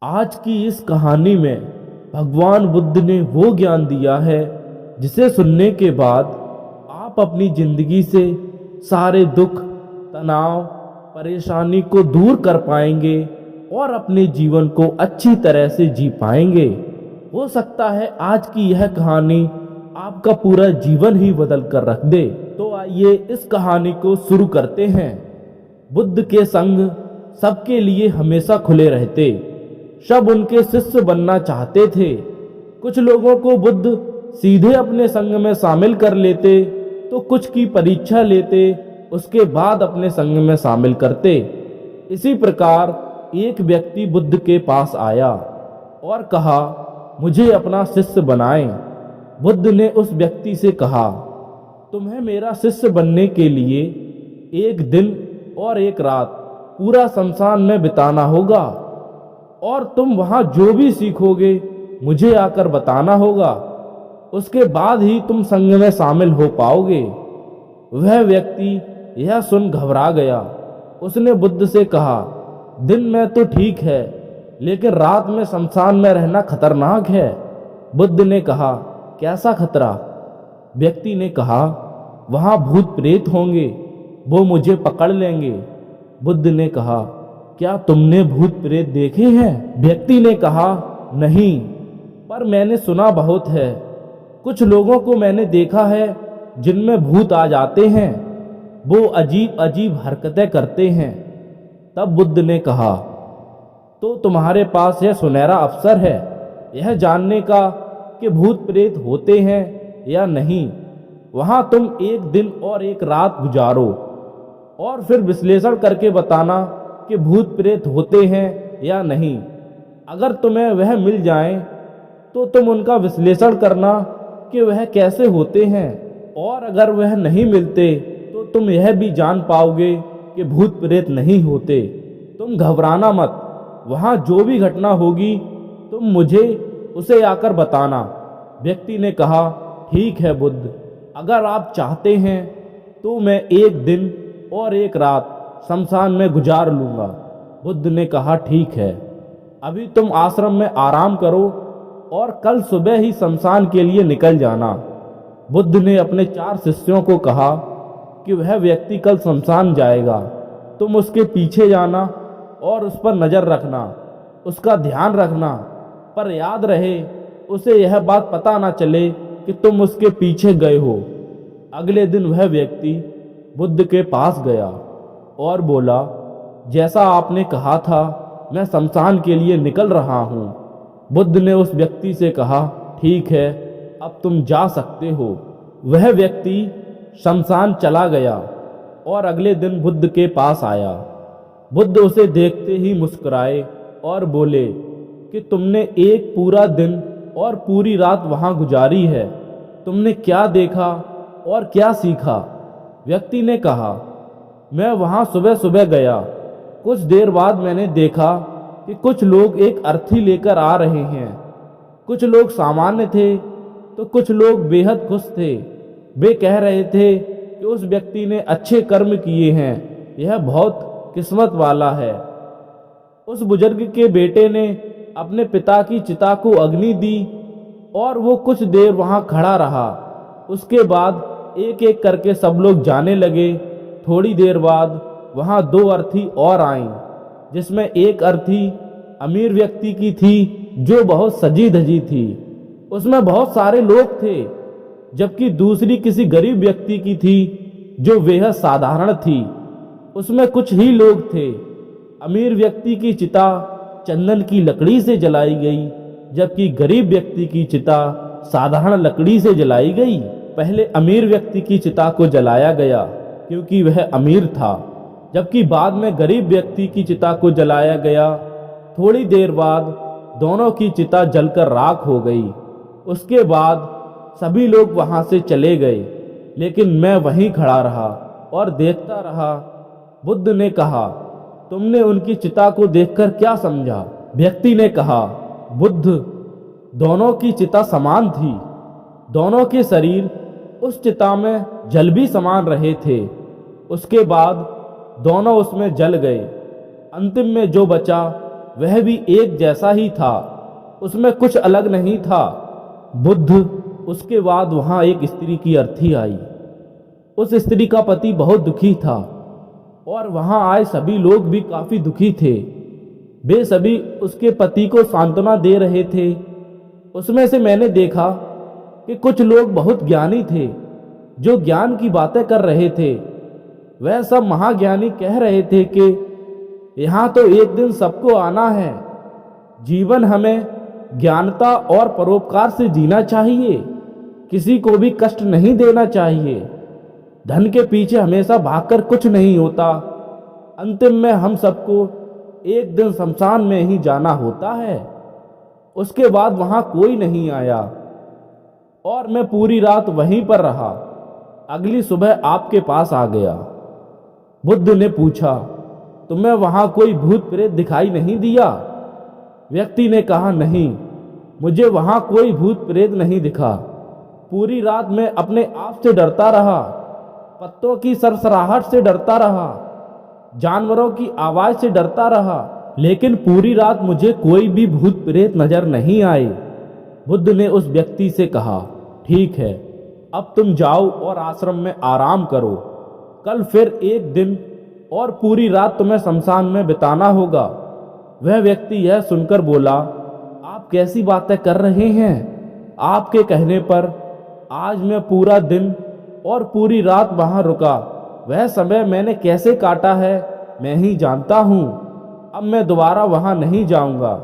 आज की इस कहानी में भगवान बुद्ध ने वो ज्ञान दिया है जिसे सुनने के बाद आप अपनी जिंदगी से सारे दुख, तनाव, परेशानी को दूर कर पाएंगे और अपने जीवन को अच्छी तरह से जी पाएंगे। हो सकता है आज की यह कहानी आपका पूरा जीवन ही बदल कर रख दे। तो आइए इस कहानी को शुरू करते हैं। बुद्ध के संग सबके लिए हमेशा खुले रहते। सब उनके शिष्य बनना चाहते थे। कुछ लोगों को बुद्ध सीधे अपने संग में शामिल कर लेते तो कुछ की परीक्षा लेते, उसके बाद अपने संग में शामिल करते। इसी प्रकार एक व्यक्ति बुद्ध के पास आया और कहा, मुझे अपना शिष्य बनाएं। बुद्ध ने उस व्यक्ति से कहा, तुम्हें मेरा शिष्य बनने के लिए एक दिन और एक रात पूरा शमशान में बिताना होगा और तुम वहां जो भी सीखोगे मुझे आकर बताना होगा। उसके बाद ही तुम संग में शामिल हो पाओगे। वह व्यक्ति यह सुन घबरा गया। उसने बुद्ध से कहा, दिन में तो ठीक है, लेकिन रात में शमशान में रहना खतरनाक है। बुद्ध ने कहा, कैसा खतरा? व्यक्ति ने कहा, वहां भूत प्रेत होंगे, वो मुझे पकड़ लेंगे। बुद्ध ने कहा, क्या तुमने भूत प्रेत देखे हैं? व्यक्ति ने कहा, नहीं, पर मैंने सुना बहुत है। कुछ लोगों को मैंने देखा है जिनमें भूत आ जाते हैं, वो अजीब अजीब हरकतें करते हैं। तब बुद्ध ने कहा, तो तुम्हारे पास यह सुनहरा अवसर है यह जानने का कि भूत प्रेत होते हैं या नहीं। वहां तुम एक दिन और एक रात गुजारो और फिर विश्लेषण करके बताना कि भूत प्रेत होते हैं या नहीं। अगर तुम्हें वह मिल जाए तो तुम उनका विश्लेषण करना कि वह कैसे होते हैं, और अगर वह नहीं मिलते तो तुम यह भी जान पाओगे कि भूत प्रेत नहीं होते। तुम घबराना मत, वहां जो भी घटना होगी तुम मुझे उसे आकर बताना। व्यक्ति ने कहा, ठीक है बुद्ध, अगर आप चाहते हैं तो मैं एक दिन और एक रात शमशान में गुजार लूंगा। बुद्ध ने कहा, ठीक है, अभी तुम आश्रम में आराम करो और कल सुबह ही शमशान के लिए निकल जाना। बुद्ध ने अपने 4 शिष्यों को कहा कि वह व्यक्ति कल शमशान जाएगा, तुम उसके पीछे जाना और उस पर नजर रखना, उसका ध्यान रखना, पर याद रहे उसे यह बात पता ना चले कि तुम उसके पीछे गए हो। अगले दिन वह व्यक्ति बुद्ध के पास गया और बोला, जैसा आपने कहा था मैं शमशान के लिए निकल रहा हूँ। बुद्ध ने उस व्यक्ति से कहा, ठीक है, अब तुम जा सकते हो। वह व्यक्ति शमशान चला गया और अगले दिन बुद्ध के पास आया। बुद्ध उसे देखते ही मुस्कुराए और बोले कि तुमने एक पूरा दिन और पूरी रात वहां गुजारी है, तुमने क्या देखा और क्या सीखा? व्यक्ति ने कहा, मैं वहां सुबह सुबह गया। कुछ देर बाद मैंने देखा कि कुछ लोग एक अर्थी लेकर आ रहे हैं। कुछ लोग सामान्य थे तो कुछ लोग बेहद खुश थे। वे कह रहे थे कि उस व्यक्ति ने अच्छे कर्म किए हैं, यह बहुत किस्मत वाला है। उस बुजुर्ग के बेटे ने अपने पिता की चिता को अग्नि दी और वो कुछ देर वहां खड़ा रहा। उसके बाद एक एक करके सब लोग जाने लगे। थोड़ी देर बाद वहां 2 अर्थी और आईं, जिसमें एक अर्थी अमीर व्यक्ति की थी जो बहुत सजी धजी थी, उसमें बहुत सारे लोग थे, जबकि दूसरी किसी गरीब व्यक्ति की थी जो बेहद साधारण थी, उसमें कुछ ही लोग थे। अमीर व्यक्ति की चिता चंदन की लकड़ी से जलाई गई, जबकि गरीब व्यक्ति की चिता साधारण लकड़ी से जलाई गई। पहले अमीर व्यक्ति की चिता को जलाया गया क्योंकि वह अमीर था, जबकि बाद में गरीब व्यक्ति की चिता को जलाया गया। थोड़ी देर बाद दोनों की चिता जलकर राख हो गई। उसके बाद सभी लोग वहां से चले गए, लेकिन मैं वहीं खड़ा रहा और देखता रहा। बुद्ध ने कहा, तुमने उनकी चिता को देखकर क्या समझा? व्यक्ति ने कहा, बुद्ध, दोनों की चिता समान थी। दोनों के शरीर उस चिता में जल भी समान रहे थे। उसके बाद दोनों उसमें जल गए। अंतिम में जो बचा वह भी एक जैसा ही था, उसमें कुछ अलग नहीं था। बुद्ध उसके बाद वहां एक स्त्री की अर्थी आई। उस स्त्री का पति बहुत दुखी था और वहां आए सभी लोग भी काफी दुखी थे। वे सभी उसके पति को सांत्वना दे रहे थे। उसमें से मैंने देखा कि कुछ लोग बहुत ज्ञानी थे जो ज्ञान की बातें कर रहे थे। वह सब महाज्ञानी कह रहे थे कि यहाँ तो एक दिन सबको आना है। जीवन हमें ज्ञानता और परोपकार से जीना चाहिए, किसी को भी कष्ट नहीं देना चाहिए। धन के पीछे हमेशा भागकर कुछ नहीं होता। अंतिम में हम सबको एक दिन शमशान में ही जाना होता है। उसके बाद वहां कोई नहीं आया और मैं पूरी रात वहीं पर रहा। अगली सुबह आपके पास आ गया। बुद्ध ने पूछा, तुम्हें वहां कोई भूत प्रेत दिखाई नहीं दिया? व्यक्ति ने कहा, नहीं, मुझे वहां कोई भूत प्रेत नहीं दिखा। पूरी रात मैं अपने आप से डरता रहा, पत्तों की सरसराहट से डरता रहा, जानवरों की आवाज से डरता रहा, लेकिन पूरी रात मुझे कोई भी भूत प्रेत नजर नहीं आए। बुद्ध ने उस व्यक्ति से कहा, ठीक है, अब तुम जाओ और आश्रम में आराम करो। कल फिर एक दिन और पूरी रात तुम्हें शमशान में बिताना होगा। वह व्यक्ति यह सुनकर बोला, आप कैसी बातें कर रहे हैं? आपके कहने पर आज मैं पूरा दिन और पूरी रात वहां रुका। वह समय मैंने कैसे काटा है मैं ही जानता हूं। अब मैं दोबारा वहां नहीं जाऊंगा।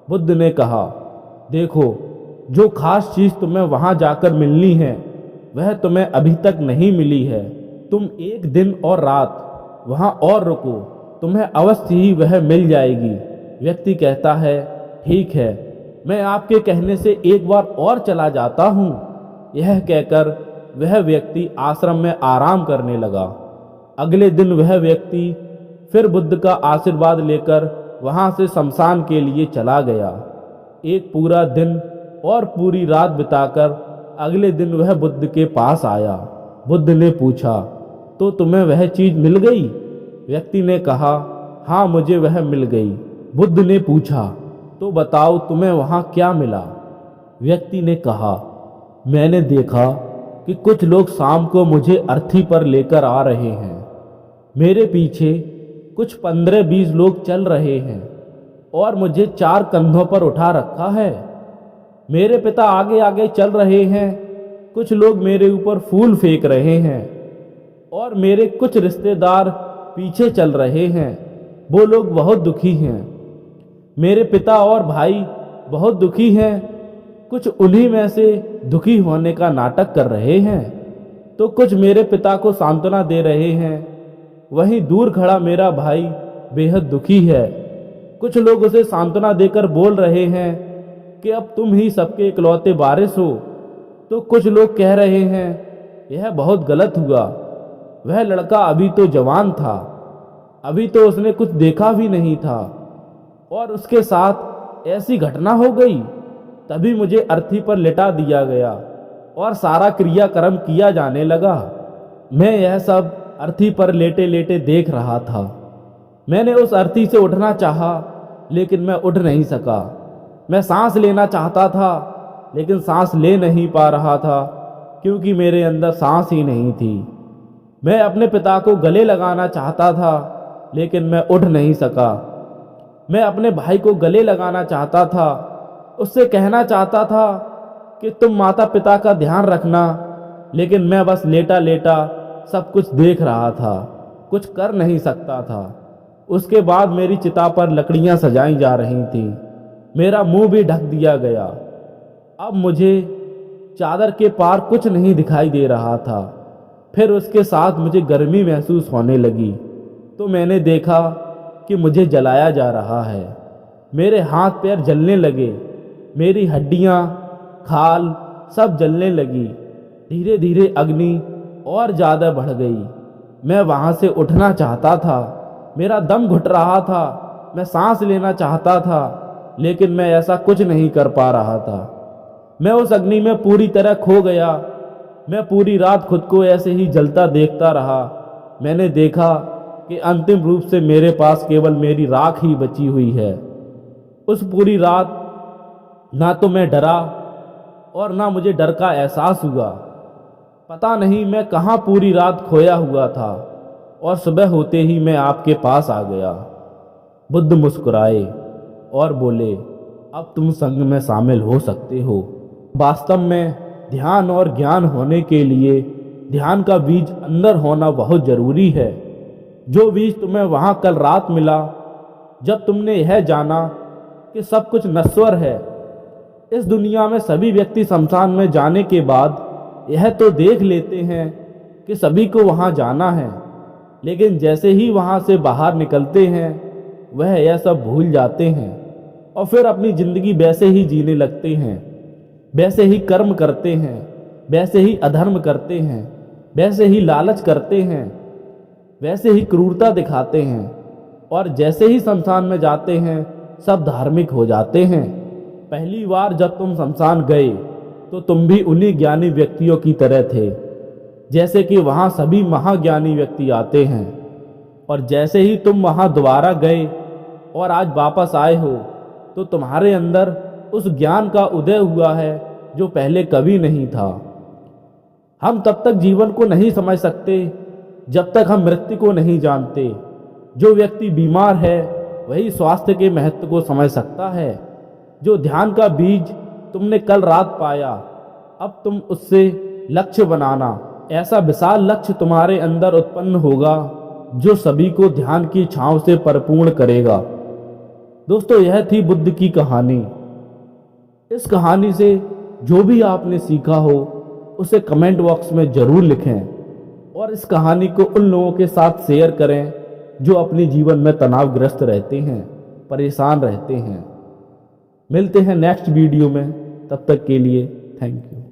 बुद्ध ने कहा, देखो, जो खास चीज तुम्हें वहां जाकर मिलनी है वह तुम्हें अभी तक नहीं मिली है। तुम एक दिन और रात वहां और रुको, तुम्हें अवश्य ही वह मिल जाएगी। व्यक्ति कहता है, ठीक है, मैं आपके कहने से एक बार और चला जाता हूं। यह कहकर वह व्यक्ति आश्रम में आराम करने लगा। अगले दिन वह व्यक्ति फिर बुद्ध का आशीर्वाद लेकर वहां से शमशान के लिए चला गया। एक पूरा दिन और पूरी रात बिताकर अगले दिन वह बुद्ध के पास आया। बुद्ध ने पूछा, तो तुम्हें वह चीज मिल गई? व्यक्ति ने कहा, हाँ, मुझे वह मिल गई। बुद्ध ने पूछा, तो बताओ तुम्हें वहां क्या मिला? व्यक्ति ने कहा, मैंने देखा कि कुछ लोग शाम को मुझे अर्थी पर लेकर आ रहे हैं। मेरे पीछे कुछ 15-20 लोग चल रहे हैं और मुझे 4 कंधों पर उठा रखा है। मेरे पिता आगे आगे चल रहे हैं। कुछ लोग मेरे ऊपर फूल फेंक रहे हैं और मेरे कुछ रिश्तेदार पीछे चल रहे हैं। वो लोग बहुत दुखी हैं। मेरे पिता और भाई बहुत दुखी हैं। कुछ उन्हीं में से दुखी होने का नाटक कर रहे हैं तो कुछ मेरे पिता को सांत्वना दे रहे हैं। वहीं दूर खड़ा मेरा भाई बेहद दुखी है। कुछ लोग उसे सांत्वना देकर बोल रहे हैं कि अब तुम ही सबके इकलौते वारिस हो, तो कुछ लोग कह रहे हैं यह बहुत गलत हुआ। वह लड़का अभी तो जवान था, अभी तो उसने कुछ देखा भी नहीं था और उसके साथ ऐसी घटना हो गई। तभी मुझे अर्थी पर लिटा दिया गया और सारा क्रियाक्रम किया जाने लगा। मैं यह सब अर्थी पर लेटे लेटे देख रहा था। मैंने उस अर्थी से उठना चाहा, लेकिन मैं उठ नहीं सका। मैं सांस लेना चाहता था, लेकिन सांस ले नहीं पा रहा था क्योंकि मेरे अंदर सांस ही नहीं थी। मैं अपने पिता को गले लगाना चाहता था, लेकिन मैं उठ नहीं सका। मैं अपने भाई को गले लगाना चाहता था, उससे कहना चाहता था कि तुम माता पिता का ध्यान रखना, लेकिन मैं बस लेटा लेटा सब कुछ देख रहा था, कुछ कर नहीं सकता था। उसके बाद मेरी चिता पर लकड़ियां सजाई जा रही थीं। मेरा मुंह भी ढक दिया गया। अब मुझे चादर के पार कुछ नहीं दिखाई दे रहा था। फिर उसके साथ मुझे गर्मी महसूस होने लगी तो मैंने देखा कि मुझे जलाया जा रहा है। मेरे हाथ पैर जलने लगे, मेरी हड्डियां, खाल सब जलने लगी। धीरे धीरे अग्नि और ज़्यादा बढ़ गई। मैं वहाँ से उठना चाहता था, मेरा दम घुट रहा था, मैं सांस लेना चाहता था, लेकिन मैं ऐसा कुछ नहीं कर पा रहा था। मैं उस अग्नि में पूरी तरह खो गया। मैं पूरी रात खुद को ऐसे ही जलता देखता रहा। मैंने देखा कि अंतिम रूप से मेरे पास केवल मेरी राख ही बची हुई है। उस पूरी रात ना तो मैं डरा और ना मुझे डर का एहसास हुआ। पता नहीं मैं कहाँ पूरी रात खोया हुआ था और सुबह होते ही मैं आपके पास आ गया। बुद्ध मुस्कुराए और बोले, अब तुम संग में शामिल हो सकते हो। वास्तव में ध्यान और ज्ञान होने के लिए ध्यान का बीज अंदर होना बहुत जरूरी है। जो बीज तुम्हें वहाँ कल रात मिला, जब तुमने यह जाना कि सब कुछ नश्वर है। इस दुनिया में सभी व्यक्ति शमशान में जाने के बाद यह तो देख लेते हैं कि सभी को वहाँ जाना है, लेकिन जैसे ही वहाँ से बाहर निकलते हैं वह यह सब भूल जाते हैं और फिर अपनी ज़िंदगी वैसे ही जीने लगते हैं, वैसे ही कर्म करते हैं, वैसे ही अधर्म करते हैं, वैसे ही लालच करते हैं, वैसे ही क्रूरता दिखाते हैं और जैसे ही शमशान में जाते हैं सब धार्मिक हो जाते हैं। पहली बार जब तुम शमशान गए तो तुम भी उन्हीं ज्ञानी व्यक्तियों की तरह थे, जैसे कि वहाँ सभी महाज्ञानी व्यक्ति आते हैं। और जैसे ही तुम वहाँ दोबारा गए और आज वापस आए हो तो तुम्हारे अंदर उस ज्ञान का उदय हुआ है जो पहले कभी नहीं था। हम तब तक जीवन को नहीं समझ सकते जब तक हम मृत्यु को नहीं जानते। जो व्यक्ति बीमार है वही स्वास्थ्य के महत्व को समझ सकता है। जो ध्यान का बीज तुमने कल रात पाया, अब तुम उससे लक्ष्य बनाना। ऐसा विशाल लक्ष्य तुम्हारे अंदर उत्पन्न होगा जो सभी को ध्यान की छांव से परिपूर्ण करेगा। दोस्तों, यह थी बुद्ध की कहानी। इस कहानी से जो भी आपने सीखा हो उसे कमेंट बॉक्स में ज़रूर लिखें और इस कहानी को उन लोगों के साथ शेयर करें जो अपने जीवन में तनावग्रस्त रहते हैं, परेशान रहते हैं। मिलते हैं नेक्स्ट वीडियो में, तब तक के लिए थैंक यू।